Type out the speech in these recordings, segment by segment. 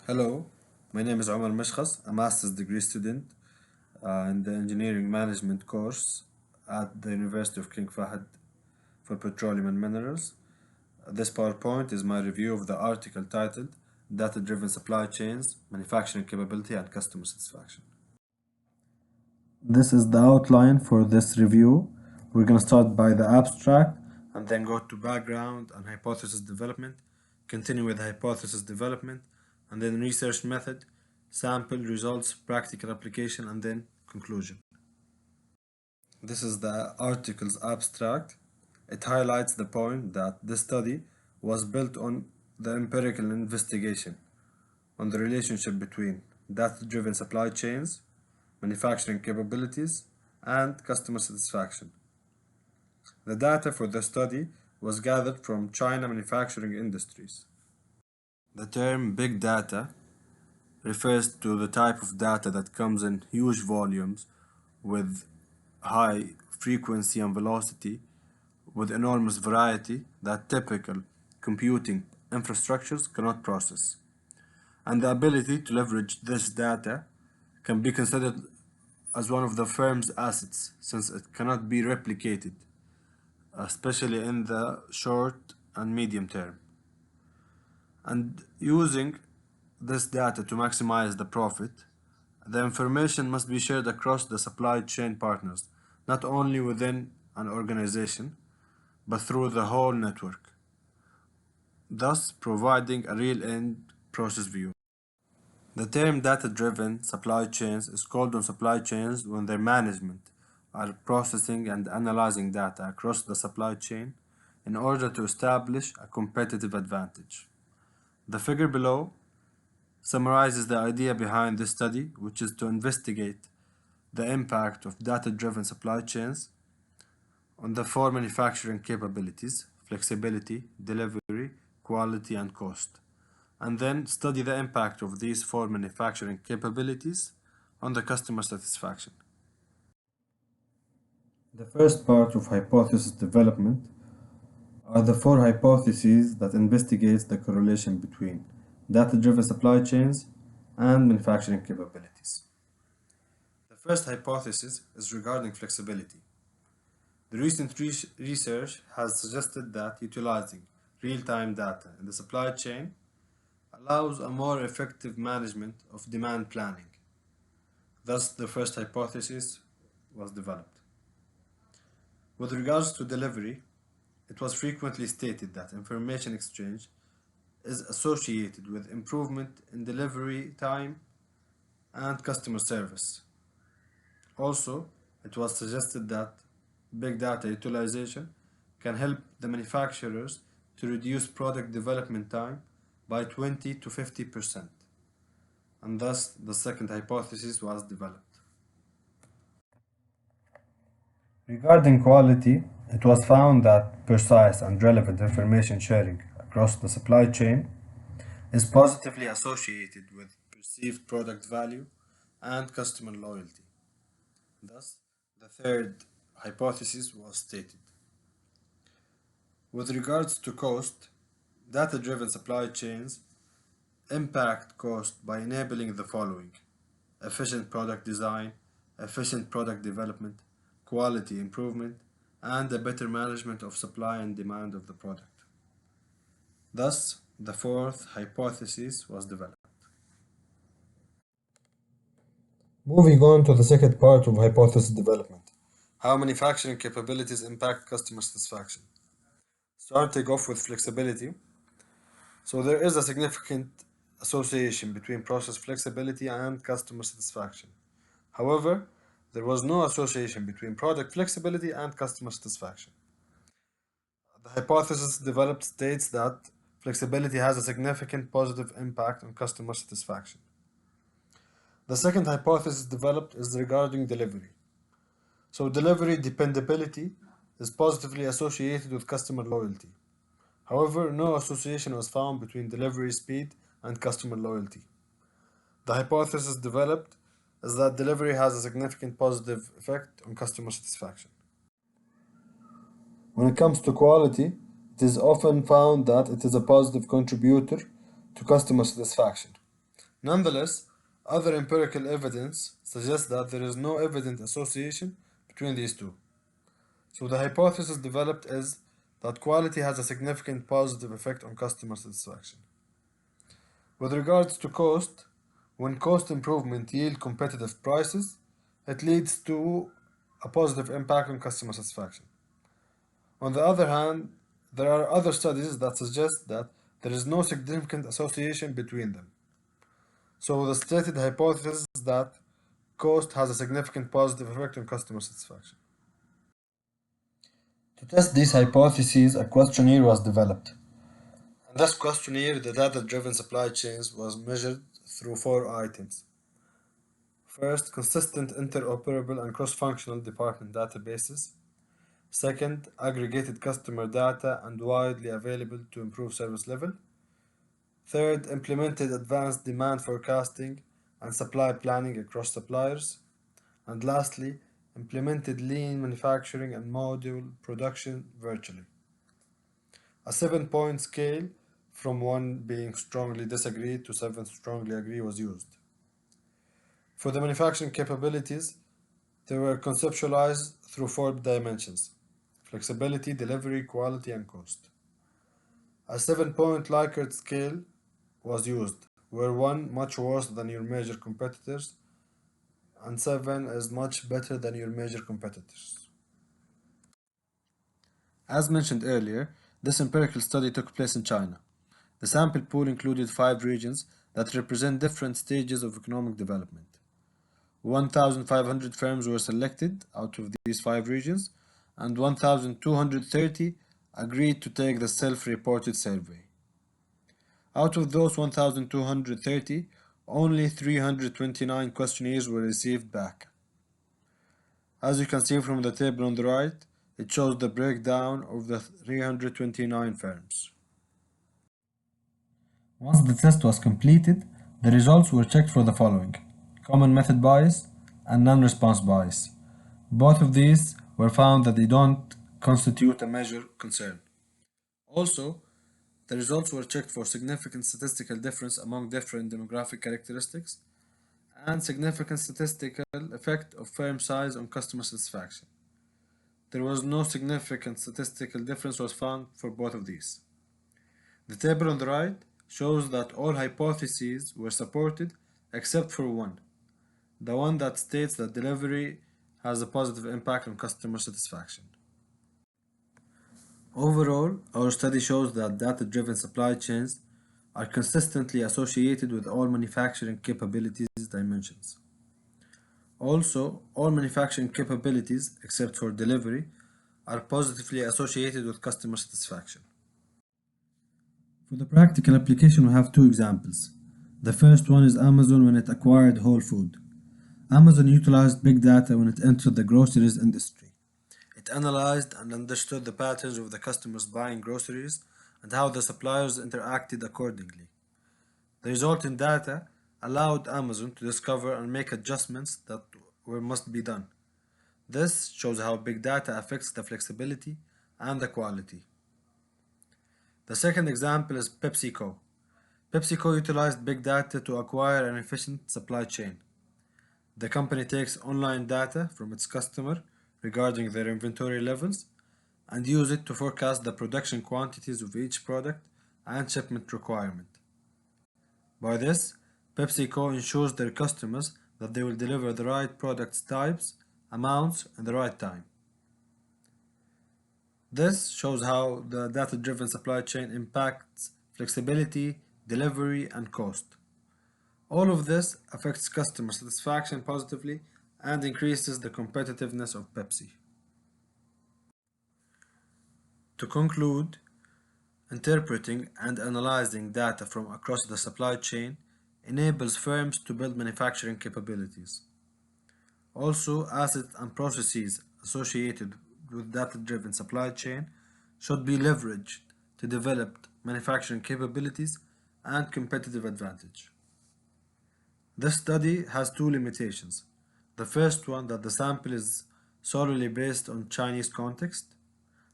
Hello, my name is Omar Meshkhas, a master's degree student in the engineering management course at the University of King Fahd for petroleum and minerals. This PowerPoint is my review of the article titled Data-Driven Supply Chains, Manufacturing Capability and Customer Satisfaction. This is the outline for this review. We're going to start by the abstract and then go to background and hypothesis development, continue with hypothesis development, and then research method, sample results, practical application, and then conclusion. This is the article's abstract. It highlights the point that this study was built on the empirical investigation on the relationship between data-driven supply chains, manufacturing capabilities, and customer satisfaction. The data for the study was gathered from China manufacturing industries. The term big data refers to the type of data that comes in huge volumes with high frequency and velocity with enormous variety that typical computing infrastructures cannot process. And the ability to leverage this data can be considered as one of the firm's assets since it cannot be replicated, especially in the short and medium term. And using this data to maximize the profit, the information must be shared across the supply chain partners, not only within an organization, but through the whole network, thus providing a real end process view. The term data-driven supply chains is called on supply chains when their management are processing and analyzing data across the supply chain in order to establish a competitive advantage. The figure below summarizes the idea behind this study, which is to investigate the impact of data-driven supply chains on the four manufacturing capabilities: flexibility, delivery, quality, and cost, and then study the impact of these four manufacturing capabilities on the customer satisfaction. The first part of hypothesis development are the four hypotheses that investigates the correlation between data-driven supply chains and manufacturing capabilities. The first hypothesis is regarding flexibility. The recent research has suggested that utilizing real-time data in the supply chain allows a more effective management of demand planning. Thus, the first hypothesis was developed. With regards to delivery, it was frequently stated that information exchange is associated with improvement in delivery time and customer service. Also, it was suggested that big data utilization can help the manufacturers to reduce product development time by 20 to 50%, and thus the second hypothesis was developed. Regarding quality, it was found that precise and relevant information sharing across the supply chain is positively associated with perceived product value and customer loyalty. Thus, the third hypothesis was stated. With regards to cost, data-driven supply chains impact cost by enabling the following: efficient product design, efficient product development, quality improvement, and a better management of supply and demand of the product. Thus, the fourth hypothesis was developed. Moving on to the second part of hypothesis development: how manufacturing capabilities impact customer satisfaction. Starting off with flexibility. So there is a significant association between process flexibility and customer satisfaction. However, there was no association between product flexibility and customer satisfaction. The hypothesis developed states that flexibility has a significant positive impact on customer satisfaction. The second hypothesis developed is regarding delivery. So delivery dependability is positively associated with customer loyalty. However, no association was found between delivery speed and customer loyalty. The hypothesis developed is that delivery has a significant positive effect on customer satisfaction. When it comes to quality, it is often found that it is a positive contributor to customer satisfaction. Nonetheless, other empirical evidence suggests that there is no evident association between these two. So the hypothesis developed is that quality has a significant positive effect on customer satisfaction. With regards to cost, when cost improvement yield competitive prices, it leads to a positive impact on customer satisfaction. On the other hand, there are other studies that suggest that there is no significant association between them. So the stated hypothesis is that cost has a significant positive effect on customer satisfaction. To test these hypotheses, a questionnaire was developed. In this questionnaire, the data-driven supply chains was measured through four items. First, consistent interoperable and cross-functional department databases. Second, aggregated customer data and widely available to improve service level. Third, implemented advanced demand forecasting and supply planning across suppliers. And lastly, implemented lean manufacturing and module production virtually. A 7-point scale from 1 being strongly disagree to 7 strongly agree was used. For the manufacturing capabilities, they were conceptualized through 4 dimensions: flexibility, delivery, quality, and cost. A 7-point Likert scale was used, where 1 much worse than your major competitors and 7 is much better than your major competitors. As mentioned earlier, this empirical study took place in China. The sample pool included 5 regions that represent different stages of economic development. 1,500 firms were selected out of these 5 regions, and 1,230 agreed to take the self-reported survey. Out of those 1,230, only 329 questionnaires were received back. As you can see from the table on the right, it shows the breakdown of the 329 firms. Once the test was completed, the results were checked for the following: common method bias and non-response bias. Both of these were found that they don't constitute a major concern. Also, the results were checked for significant statistical difference among different demographic characteristics and significant statistical effect of firm size on customer satisfaction. There was no significant statistical difference was found for both of these. The table on the right shows that all hypotheses were supported except for one, the one that states that delivery has a positive impact on customer satisfaction. Overall, our study shows that data-driven supply chains are consistently associated with all manufacturing capabilities dimensions. Also, all manufacturing capabilities, except for delivery, are positively associated with customer satisfaction. For the practical application, we have 2 examples. The first one is Amazon when it acquired Whole Food. Amazon utilized big data when it entered the groceries industry. It analyzed and understood the patterns of the customers buying groceries and how the suppliers interacted accordingly. The resulting data allowed Amazon to discover and make adjustments that must be done. This shows how big data affects the flexibility and the quality. The second example is PepsiCo. PepsiCo utilized big data to acquire an efficient supply chain. The company takes online data from its customer regarding their inventory levels and use it to forecast the production quantities of each product and shipment requirement. By this, PepsiCo ensures their customers that they will deliver the right product types, amounts, and the right time. This shows how the data-driven supply chain impacts flexibility, delivery, and cost. All of this affects customer satisfaction positively and increases the competitiveness of Pepsi. To conclude, interpreting and analyzing data from across the supply chain enables firms to build manufacturing capabilities. Also, assets and processes associated with data-driven supply chain should be leveraged to develop manufacturing capabilities and competitive advantage. This study has 2 limitations. The first one, that the sample is solely based on Chinese context,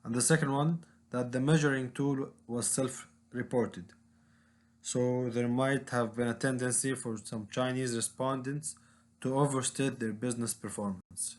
and the second one, that the measuring tool was self-reported. So there might have been a tendency for some Chinese respondents to overstate their business performance.